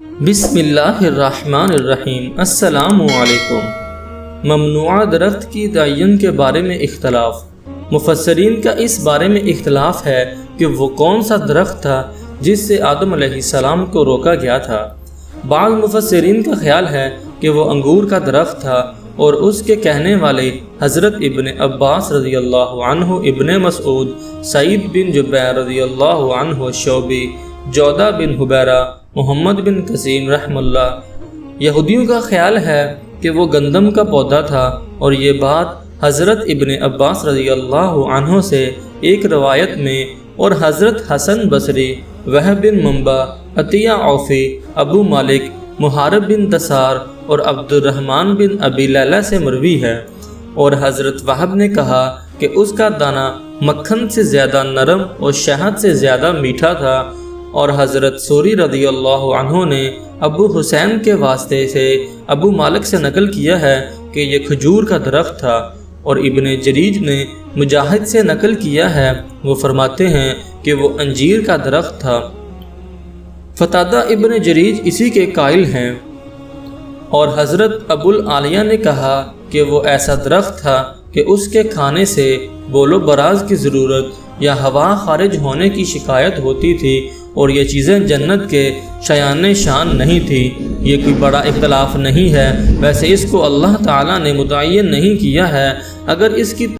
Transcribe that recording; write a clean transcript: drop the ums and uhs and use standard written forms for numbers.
بسم اللہ الرحمن الرحیم۔ السلام علیکم۔ ممنوعہ درخت کی تعین کے بارے میں اختلاف۔ مفسرین کا اس بارے میں اختلاف ہے کہ وہ کون سا درخت تھا جس سے آدم علیہ السلام کو روکا گیا تھا۔ بعض مفسرین کا خیال ہے کہ وہ انگور کا درخت تھا، اور اس کے کہنے والے حضرت ابن عباس رضی اللہ عنہ، ابن مسعود، سعید بن جبیر رضی اللہ عنہ، شعبی، جودہ بن حبیرہ، محمد بن قسیم رحم اللہ۔ یہودیوں کا خیال ہے کہ وہ گندم کا پودا تھا، اور یہ بات حضرت ابن عباس رضی اللہ عنہ سے ایک روایت میں، اور حضرت حسن بصری، وہب بن منبع، عطیہ عوفی، ابو مالک، محارب بن تسار اور عبد الرحمن بن ابی لیلہ سے مروی ہے۔ اور حضرت وہب نے کہا کہ اس کا دانہ مکھن سے زیادہ نرم اور شہد سے زیادہ میٹھا تھا، اور حضرت سوری رضی اللہ عنہ نے ابو حسین کے واسطے سے ابو مالک سے نقل کیا ہے کہ یہ کھجور کا درخت تھا، اور ابن جریج نے مجاہد سے نقل کیا ہے، وہ فرماتے ہیں کہ وہ انجیر کا درخت تھا۔ قتادہ ابن جریج اسی کے قائل ہیں، اور حضرت ابو العالیہ نے کہا کہ وہ ایسا درخت تھا کہ اس کے کھانے سے بول و براز کی ضرورت یا ہوا خارج ہونے کی شکایت ہوتی تھی، اور یہ چیزیں جنت کے شایان شان نہیں تھی۔ یہ کوئی بڑا اختلاف نہیں ہے، ویسے اس کو اللہ تعالیٰ نے متعین نہیں کیا ہے۔ اگر اس کی